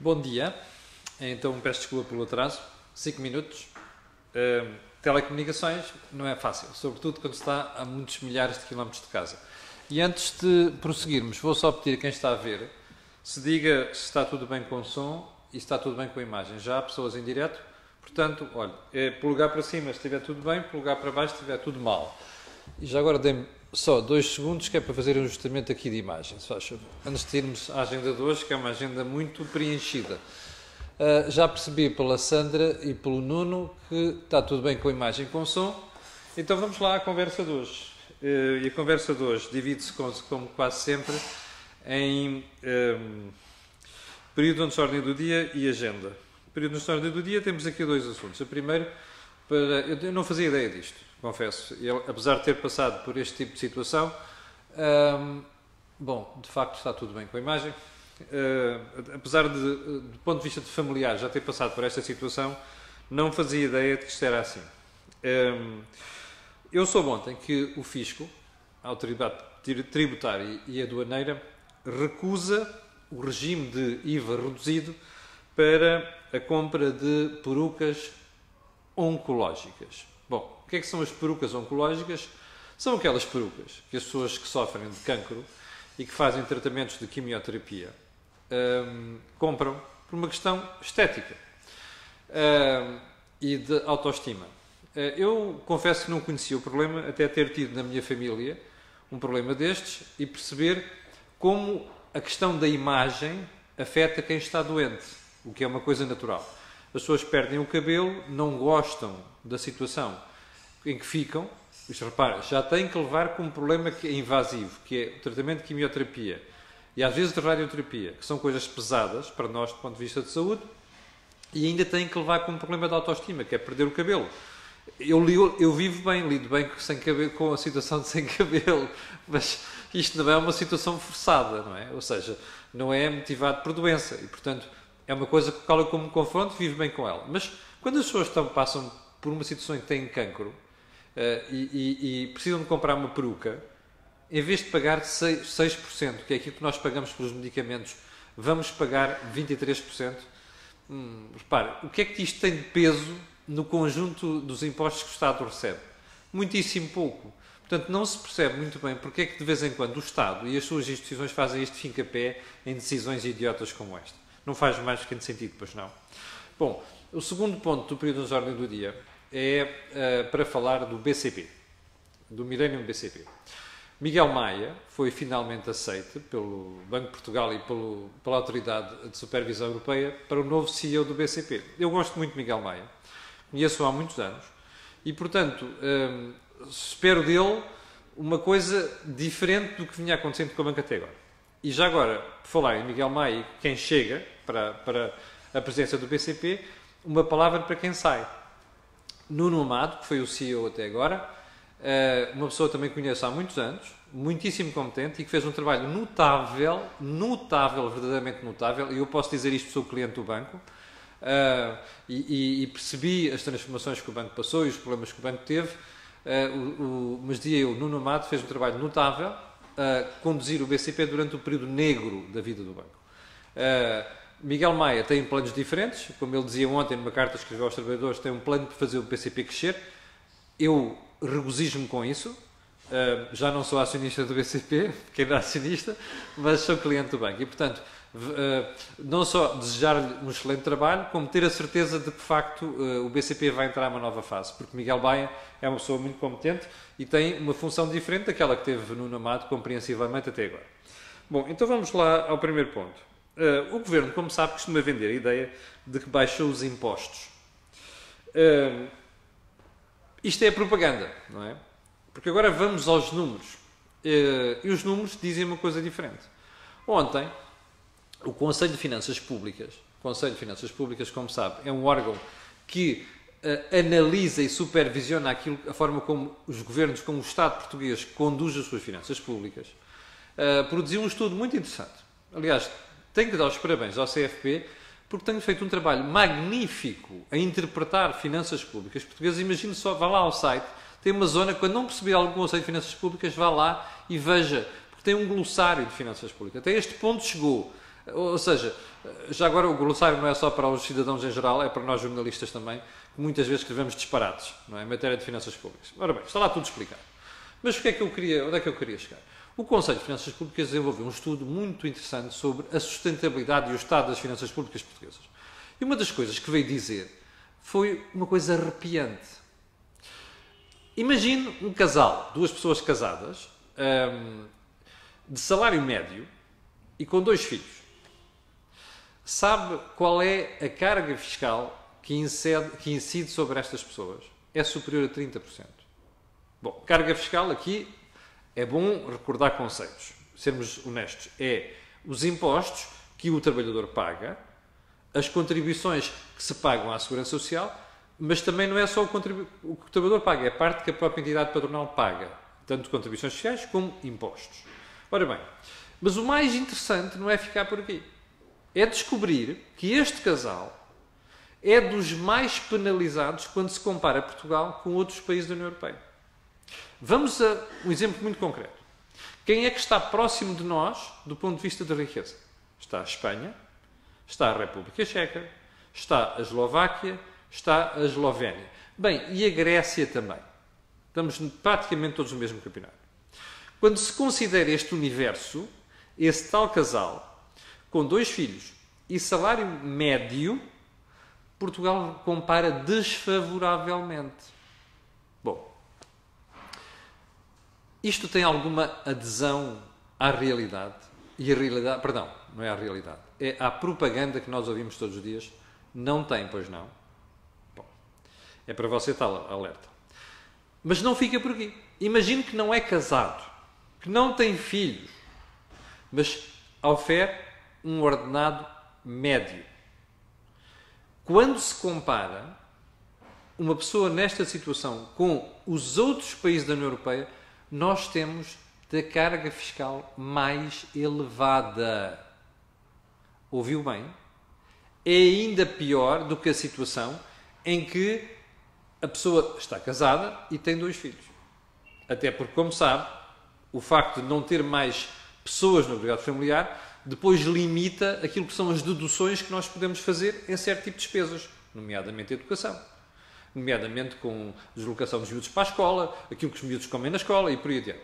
Bom dia, então peço desculpa pelo atraso, 5 minutos. Telecomunicações não é fácil, sobretudo quando se está a muitos milhares de quilómetros de casa. E antes de prosseguirmos, vou só pedir a quem está a ver, se diga se está tudo bem com o som e se está tudo bem com a imagem. Já há pessoas em direto, portanto, olha, polegar para cima se estiver tudo bem, polegar para baixo se estiver tudo mal. E já agora dê-me só 2 segundos, que é para fazer um ajustamento aqui de imagem, se faz favor. Antes de irmos à agenda de hoje, que é uma agenda muito preenchida. Já percebi pela Sandra e pelo Nuno que está tudo bem com a imagem e com o som. Então vamos lá à conversa de hoje. E a conversa de hoje divide-se, como quase sempre, em período de ordem do dia e agenda. Período de ordem do dia temos aqui 2 assuntos. O primeiro, eu não fazia ideia disto, confesso. Apesar de ter passado por este tipo de situação, bom, de facto está tudo bem com a imagem. Apesar de, do ponto de vista de familiar, já ter passado por esta situação, não fazia ideia de que isto era assim. Eu soube ontem que o Fisco, a Autoridade Tributária e Aduaneira, recusa o regime de IVA reduzido para a compra de perucas oncológicas. Bom, o que é que são as perucas oncológicas? São aquelas perucas que as pessoas que sofrem de cancro e que fazem tratamentos de quimioterapia compram por uma questão estética e de autoestima. Eu confesso que não conhecia o problema até ter tido na minha família um problema destes e perceber como a questão da imagem afeta quem está doente, o que é uma coisa natural. As pessoas perdem o cabelo, não gostam da situação em que ficam, mas repara, já têm que levar com um problema que é invasivo, que é o tratamento de quimioterapia e às vezes de radioterapia, que são coisas pesadas para nós do ponto de vista de saúde, e ainda têm que levar com um problema de autoestima, que é perder o cabelo. Eu vivo bem, lido bem sem cabelo, com a situação de sem cabelo, mas isto não é uma situação forçada, não é? Ou seja, não é motivado por doença e, portanto, é uma coisa que coloca como confronto e vive bem com ela. Mas quando as pessoas passam por uma situação em que têm cancro e precisam de comprar uma peruca, em vez de pagar 6%, que é aquilo que nós pagamos pelos medicamentos, vamos pagar 23%. Repare, o que é que isto tem de peso no conjunto dos impostos que o Estado recebe? Muitíssimo pouco. Portanto, não se percebe muito bem porque é que de vez em quando o Estado e as suas instituições fazem este fim-capé em decisões idiotas como esta. Não faz mais pequeno sentido, pois não. Bom, o segundo ponto do período de ordem do dia é para falar do BCP, do Millennium BCP. Miguel Maia foi finalmente aceito pelo Banco de Portugal e pela Autoridade de Supervisão Europeia para o novo CEO do BCP. Eu gosto muito de Miguel Maia, conheço-o há muitos anos e, portanto, espero dele uma coisa diferente do que vinha acontecendo com a banca até agora. E já agora, por falar em Miguel Maia, quem chega para a presidência do BCP, uma palavra para quem sai. Nuno Amado, que foi o CEO até agora, uma pessoa que também conheço há muitos anos, muitíssimo competente e que fez um trabalho notável, verdadeiramente notável, e eu posso dizer isto, sou cliente do banco, e percebi as transformações que o banco passou e os problemas que o banco teve, mas dizia eu, Nuno Amado fez um trabalho notável a conduzir o BCP durante o período negro da vida do banco. Miguel Maia tem planos diferentes, como ele dizia ontem numa carta que escreveu aos trabalhadores, tem um plano para fazer o BCP crescer. Eu regozijo-me com isso, já não sou acionista do BCP, pequeno acionista, mas sou cliente do banco e, portanto, não só desejar-lhe um excelente trabalho, como ter a certeza de que, de facto, o BCP vai entrar numa nova fase, porque Miguel Maia é uma pessoa muito competente e tem uma função diferente daquela que teve no Amado, compreensivamente, até agora. Bom, então vamos lá ao primeiro ponto. O Governo, como sabe, costuma vender a ideia de que baixou os impostos. Isto é propaganda, não é? Porque agora vamos aos números. E os números dizem uma coisa diferente. Ontem, o Conselho de Finanças Públicas, como sabe, é um órgão que analisa e supervisiona a forma como os governos, como o Estado português conduz as suas finanças públicas, produziu um estudo muito interessante. Aliás, tenho que dar os parabéns ao CFP porque tenho feito um trabalho magnífico a interpretar finanças públicas portuguesas. Imagine só, vá lá ao site, tem uma zona, quando não perceber algum conceito de finanças públicas, vá lá e veja, porque tem um glossário de finanças públicas. Até este ponto chegou Ou seja, já agora o glossário não é só para os cidadãos em geral, é para nós jornalistas também, que muitas vezes escrevemos disparates, não é? Em matéria de finanças públicas. Ora bem, está lá tudo explicado. Mas onde é que eu queria chegar? O Conselho de Finanças Públicas desenvolveu um estudo muito interessante sobre a sustentabilidade e o estado das finanças públicas portuguesas. E uma das coisas que veio dizer foi uma coisa arrepiante. Imagine um casal, duas pessoas casadas, de salário médio e com 2 filhos. Sabe qual é a carga fiscal que incide sobre estas pessoas? É superior a 30%. Bom, carga fiscal aqui é bom recordar conceitos, sermos honestos. É os impostos que o trabalhador paga, as contribuições que se pagam à Segurança Social, mas também não é só o que o trabalhador paga, é a parte que a própria entidade patronal paga, tanto contribuições sociais como impostos. Ora bem, mas o mais interessante não é ficar por aqui. É descobrir que este casal é dos mais penalizados quando se compara Portugal com outros países da União Europeia. Vamos a um exemplo muito concreto. Quem é que está próximo de nós do ponto de vista da riqueza? Está a Espanha, está a República Checa, está a Eslováquia, está a Eslovénia. Bem, e a Grécia também. Estamos praticamente todos no mesmo campeonato. Quando se considera este universo, esse tal casal, com 2 filhos e salário médio, Portugal compara desfavoravelmente. Bom, isto tem alguma adesão à realidade? E a realidade, perdão, não é à realidade, é à propaganda que nós ouvimos todos os dias. Não tem, pois não? Bom, é para você estar alerta. Mas não fica por aqui. Imagine que não é casado, que não tem filhos, mas oferece um ordenado médio. Quando se compara uma pessoa nesta situação com os outros países da União Europeia, nós temos da carga fiscal mais elevada. Ouviu bem? É ainda pior do que a situação em que a pessoa está casada e tem 2 filhos. Até porque, como sabe, o facto de não ter mais pessoas no agregado familiar depois limita aquilo que são as deduções que nós podemos fazer em certo tipo de despesas, nomeadamente a educação. Nomeadamente com deslocação dos miúdos para a escola, aquilo que os miúdos comem na escola e por aí adiante.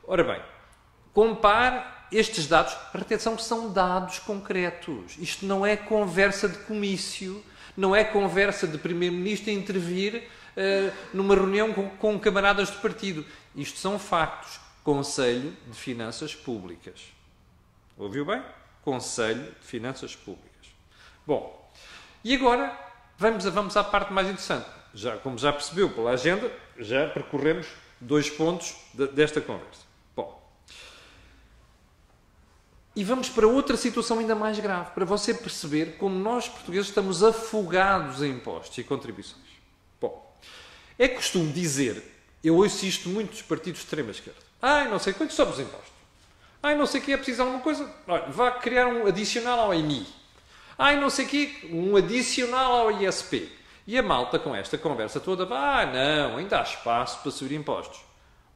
Ora bem, compare estes dados, atenção que são dados concretos. Isto não é conversa de comício, não é conversa de primeiro-ministro a intervir numa reunião com camaradas do partido. Isto são factos. Conselho de Finanças Públicas. Ouviu bem? Conselho de Finanças Públicas. Bom, e agora vamos à parte mais interessante. Como já percebeu pela agenda, já percorremos 2 pontos desta conversa. Bom, e vamos para outra situação ainda mais grave, para você perceber como nós portugueses estamos afogados em impostos e contribuições. Bom, é costume dizer, eu ouço isto muito dos partidos de extrema-esquerda, não sei quantos sobre os impostos. Não sei o que é preciso alguma coisa. Olha, vá criar um adicional ao IMI. Não sei o que, um adicional ao ISP. E a malta com esta conversa toda, não, ainda há espaço para subir impostos.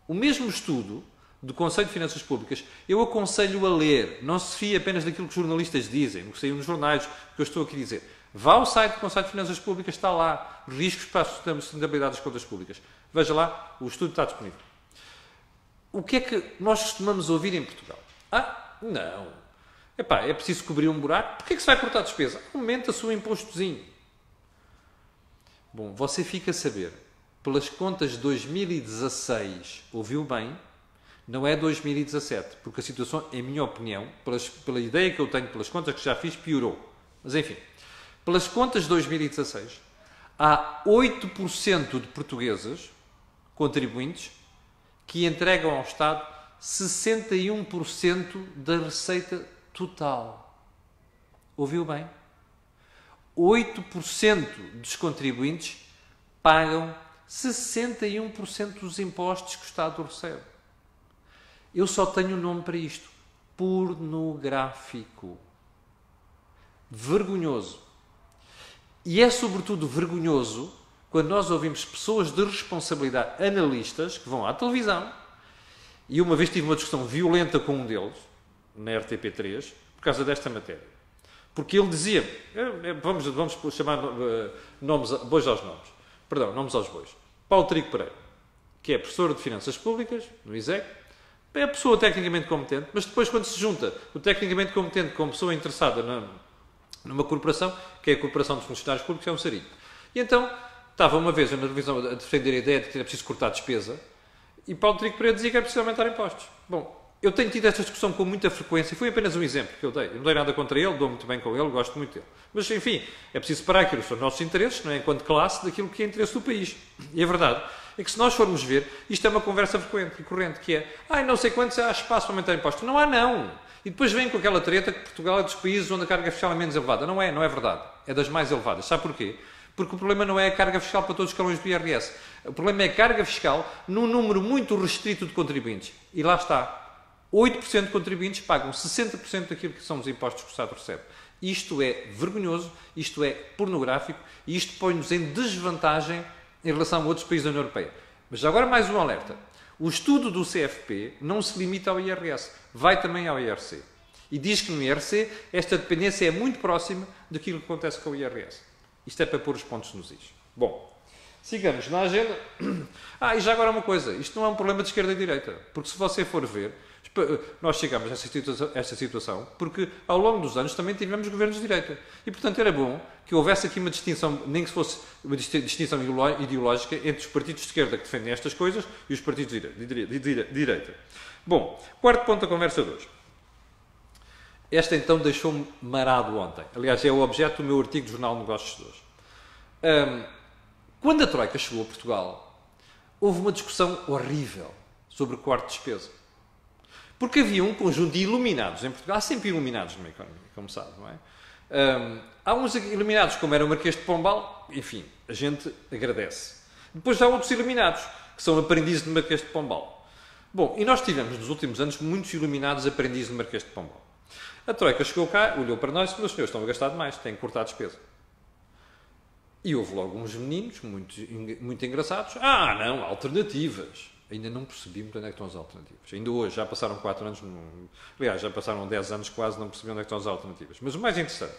O mesmo estudo do Conselho de Finanças Públicas, eu aconselho a ler. Não se fie apenas daquilo que os jornalistas dizem, no que saiu nos jornais, que eu estou aqui a dizer. Vá ao site do Conselho de Finanças Públicas, está lá. Riscos para a sustentabilidade das contas públicas. Veja lá, o estudo está disponível. O que é que nós costumamos ouvir em Portugal? Não. É preciso cobrir um buraco. Porquê é que se vai cortar a despesa? Aumenta-se o impostozinho. Bom, você fica a saber, pelas contas de 2016, ouviu bem, não é 2017, porque a situação, em minha opinião, pela ideia que eu tenho, pelas contas que já fiz, piorou. Mas enfim, pelas contas de 2016, há 8% de portugueses contribuintes que entregam ao Estado 61% da receita total. Ouviu bem? 8% dos contribuintes pagam 61% dos impostos que o Estado recebe. Eu só tenho um nome para isto. Pornográfico. Vergonhoso. E é sobretudo vergonhoso quando nós ouvimos pessoas de responsabilidade, analistas, que vão à televisão, e uma vez tive uma discussão violenta com um deles, na RTP3, por causa desta matéria. Porque ele dizia, vamos chamar bois aos nomes, perdão, nomes aos bois. Paulo Trigo Pereira, que é professor de Finanças Públicas, no ISEC, é a pessoa tecnicamente competente, mas depois quando se junta o tecnicamente competente com a pessoa interessada numa corporação, que é a Corporação dos Funcionários Públicos, é um sarilho. E então, estava uma vez na televisão a defender a ideia de que era preciso cortar a despesa, e Paulo Trigo Pereira dizia que era preciso aumentar impostos. Bom, eu tenho tido esta discussão com muita frequência, e foi apenas um exemplo que eu dei. Eu não dei nada contra ele, dou muito bem com ele, gosto muito dele. Mas, enfim, é preciso separar aquilo que são os nossos interesses, não é, enquanto classe, daquilo que é interesse do país. E a verdade é que se nós formos ver, isto é uma conversa frequente e corrente, que é, não sei quantos há espaço para aumentar impostos. Não há, não. E depois vem com aquela treta que Portugal é dos países onde a carga fiscal é menos elevada. Não é verdade. É das mais elevadas. Sabe porquê? Porque o problema não é a carga fiscal para todos os escalões do IRS. O problema é a carga fiscal num número muito restrito de contribuintes. E lá está. 8% de contribuintes pagam 60% daquilo que são os impostos que o Estado recebe. Isto é vergonhoso, isto é pornográfico e isto põe-nos em desvantagem em relação a outros países da União Europeia. Mas agora mais um alerta. O estudo do CFP não se limita ao IRS, vai também ao IRC. E diz que no IRC esta dependência é muito próxima daquilo que acontece com o IRS. Isto é para pôr os pontos nos is. Bom, sigamos na agenda. E já agora uma coisa, isto não é um problema de esquerda e direita, porque se você for ver, nós chegamos a esta situação porque ao longo dos anos também tivemos governos de direita. E, portanto, era bom que houvesse aqui uma distinção, nem que fosse uma distinção ideológica entre os partidos de esquerda que defendem estas coisas e os partidos de direita. Bom, quarto ponto da conversa de hoje. Esta, então, deixou-me marado ontem. Aliás, é o objeto do meu artigo do Jornal de Negócios de hoje. Quando a Troika chegou a Portugal, houve uma discussão horrível sobre o corte de despesa. Porque havia um conjunto de iluminados em Portugal. Há sempre iluminados numa economia, como sabe, não é? Há uns iluminados, como era o Marquês de Pombal, enfim, a gente agradece. Depois há outros iluminados, que são aprendizes de Marquês de Pombal. Bom, e nós tivemos nos últimos anos muitos iluminados aprendizes de Marquês de Pombal. A Troika chegou cá, olhou para nós e disse: meus senhores, estão a gastar demais, têm que cortar a despesa. E houve logo uns meninos muito engraçados. Não, alternativas. Ainda não percebi muito onde é que estão as alternativas. Ainda hoje, já passaram 4 anos, aliás, já passaram 10 anos quase, não percebi onde é que estão as alternativas. Mas o mais interessante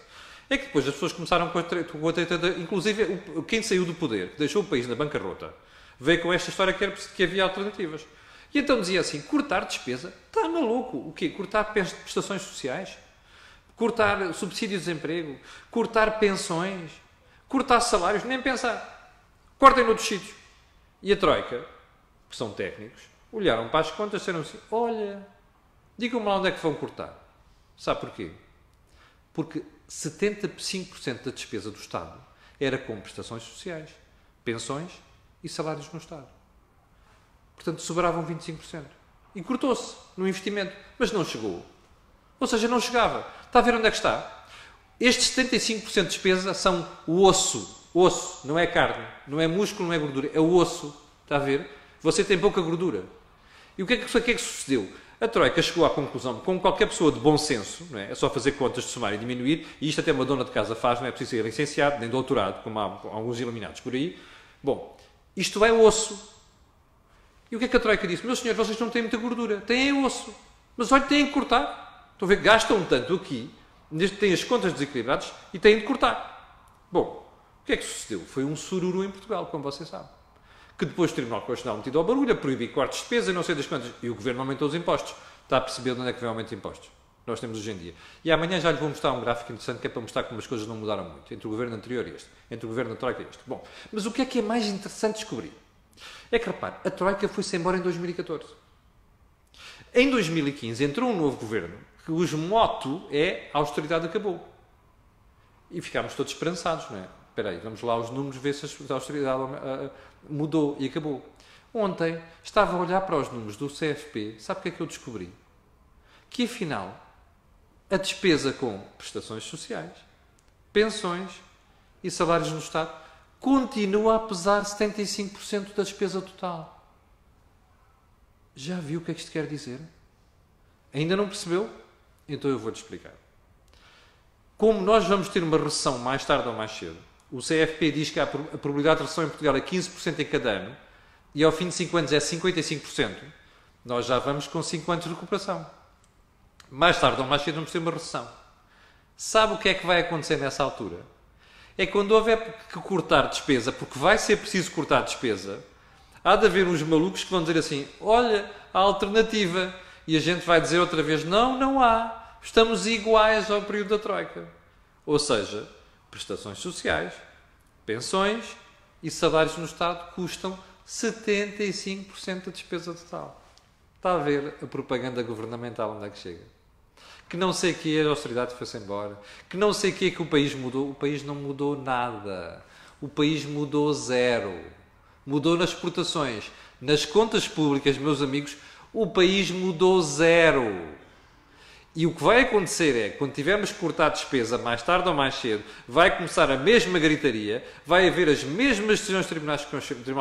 é que depois as pessoas começaram com a treta, inclusive quem saiu do poder, que deixou o país na bancarrota, veio com esta história que havia alternativas. E então dizia assim: cortar despesa? Está maluco? O quê? Cortar prestações sociais? Cortar subsídios de desemprego? Cortar pensões? Cortar salários? Nem pensar. Cortem noutros sítios. E a Troika, que são técnicos, olharam para as contas e disseram assim: olha, digam-me lá onde é que vão cortar. Sabe porquê? Porque 75% da despesa do Estado era com prestações sociais, pensões e salários no Estado. Portanto, sobravam 25%. E cortou-se no investimento, mas não chegou. Ou seja, não chegava. Está a ver onde é que está? Estes 75% de despesa são o osso. Osso, não é carne, não é músculo, não é gordura, é o osso. Está a ver? Você tem pouca gordura. E o que é que sucedeu? A Troika chegou à conclusão, como qualquer pessoa de bom senso, não é só fazer contas de somar e diminuir, e isto até uma dona de casa faz, não é preciso ser licenciado, nem doutorado, como há alguns iluminados por aí. Bom, isto é osso. E o que é que a Troika disse? Meus senhores, vocês não têm muita gordura, têm osso. Mas olha, têm que cortar. Estão a ver, gastam tanto aqui, têm as contas desequilibradas e têm de cortar. Bom, o que é que sucedeu? Foi um sururu em Portugal, como vocês sabem. Que depois o Tribunal Constitucional metido ao barulho, a proibir cortes de despesa e não sei das quantas. E o Governo aumentou os impostos. Está a perceber de onde é que vem o aumento de impostos? Nós temos hoje em dia. E amanhã já lhe vou mostrar um gráfico interessante que é para mostrar como as coisas não mudaram muito. Entre o Governo anterior e este. Entre o Governo da Troika e este. Bom, mas o que é mais interessante descobrir? É que, repare, a Troika foi-se embora em 2014. Em 2015 entrou um novo Governo cujo moto é a austeridade acabou. E ficámos todos esperançados, não é? Espera aí, vamos lá aos números, ver se a austeridade mudou e acabou. Ontem estava a olhar para os números do CFP, sabe o que é que eu descobri? Que afinal, a despesa com prestações sociais, pensões e salários no Estado continua a pesar 75% da despesa total. Já viu o que é que isto quer dizer? Ainda não percebeu? Então eu vou-lhe explicar. Como nós vamos ter uma recessão mais tarde ou mais cedo, o CFP diz que a probabilidade de recessão em Portugal é 15% em cada ano e ao fim de 5 anos é 55%, nós já vamos com 5 anos de recuperação. mais tarde ou mais cedo vamos ter uma recessão. Sabe o que é que vai acontecer nessa altura? É quando houver que cortar despesa, porque vai ser preciso cortar despesa, há de haver uns malucos que vão dizer assim, olha, há alternativa. E a gente vai dizer outra vez, não, não há. Estamos iguais ao período da Troika. Ou seja, prestações sociais, pensões e salários no Estado custam 75% da despesa total. Está a ver a propaganda governamental onde é que chega? Que não sei o que a austeridade foi-se embora. Que não sei o que é que o país mudou. O país não mudou nada. O país mudou zero. Mudou nas exportações. Nas contas públicas, meus amigos, o país mudou zero. E o que vai acontecer é, quando tivermos que cortar despesa, mais tarde ou mais cedo, vai começar a mesma gritaria, vai haver as mesmas decisões do Tribunal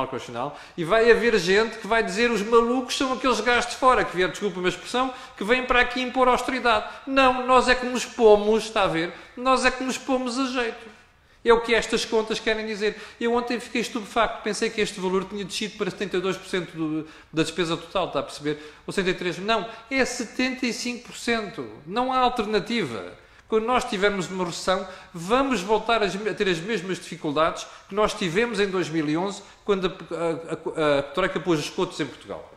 Constitucional e vai haver gente que vai dizer os malucos são aqueles gajos de fora, que vieram, desculpa a minha expressão, que vêm para aqui impor austeridade. Não, nós é que nos pomos, está a ver? Nós é que nos pomos a jeito. É o que estas contas querem dizer. Eu ontem fiquei estupefacto. Pensei que este valor tinha descido para 72% da despesa total, está a perceber? Ou 73%. Não, é 75%. Não há alternativa. Quando nós tivermos uma recessão, vamos voltar a ter as mesmas dificuldades que nós tivemos em 2011, quando a Troika pôs os cotos em Portugal.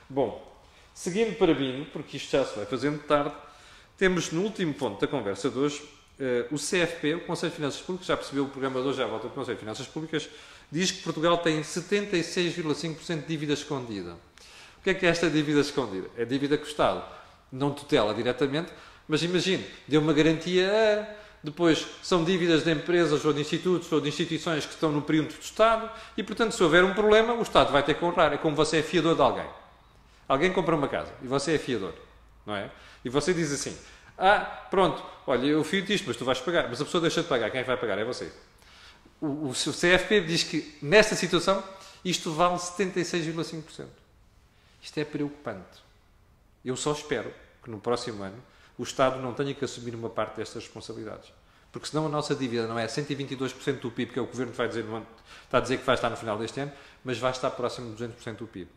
Bom, seguindo para mim, porque isto já se vai fazendo tarde, temos no último ponto da conversa de hoje, o CFP, o Conselho de Finanças Públicas, já percebeu, o programa de hoje já volta do Conselho de Finanças Públicas, diz que Portugal tem 76,5% de dívida escondida. O que é esta dívida escondida? É dívida que o Estado não tutela diretamente, mas imagine, deu uma garantia depois são dívidas de empresas ou de institutos ou de instituições que estão no perímetro do Estado e, portanto, se houver um problema, o Estado vai ter que honrar. É como você é fiador de alguém. Alguém compra uma casa e você é fiador, não é? E você diz assim, pronto, olha, eu fio-te isto, mas tu vais pagar. Mas a pessoa deixa de pagar. Quem é que vai pagar? É você. O CFP diz que, nesta situação, isto vale 76,5%. Isto é preocupante. Eu só espero que, no próximo ano, o Estado não tenha que assumir uma parte destas responsabilidades. Porque, senão, a nossa dívida não é 122% do PIB, que é o que o Governo vai dizer, está a dizer que vai estar no final deste ano, mas vai estar próximo de 200% do PIB.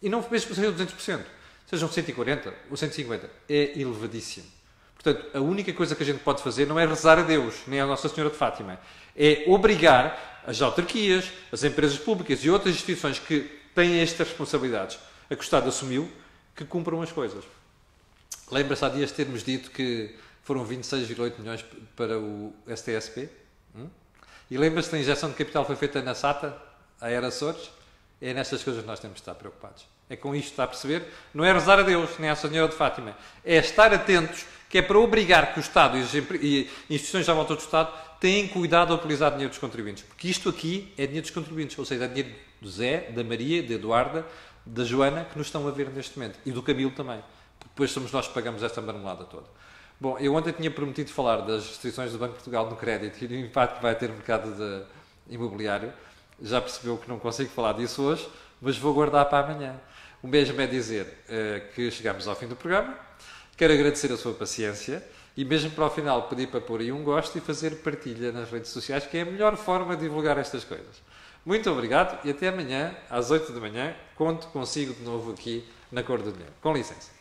E não mesmo que sejam 200%, sejam 140% ou 150%. É elevadíssimo. Portanto, a única coisa que a gente pode fazer não é rezar a Deus, nem a Nossa Senhora de Fátima. É obrigar as autarquias, as empresas públicas e outras instituições que têm estas responsabilidades, a que o Estado assumiu, que cumpram as coisas. Lembra-se há dias termos dito que foram 26,8 milhões para o STSP? E lembra-se que a injeção de capital foi feita na SATA, a Era Açores? É nestas coisas que nós temos de estar preocupados. É com isto que está a perceber? Não é rezar a Deus, nem à Senhora de Fátima. É estar atentos, que é para obrigar que o Estado e instituições à volta do Estado tenham cuidado a utilizar dinheiro dos contribuintes. Porque isto aqui é dinheiro dos contribuintes, ou seja, é dinheiro do Zé, da Maria, da Eduarda, da Joana, que nos estão a ver neste momento. E do Camilo também. Porque depois somos nós que pagamos esta marmelada toda. Bom, eu ontem tinha prometido falar das restrições do Banco de Portugal no crédito e do impacto que vai ter no mercado imobiliário. Já percebeu que não consigo falar disso hoje, mas vou guardar para amanhã. O mesmo é dizer que chegamos ao fim do programa. Quero agradecer a sua paciência e mesmo para o final pedir para pôr aí um gosto e fazer partilha nas redes sociais, que é a melhor forma de divulgar estas coisas. Muito obrigado e até amanhã, às 8 da manhã, conto consigo de novo aqui na Cor do Dinheiro. Com licença.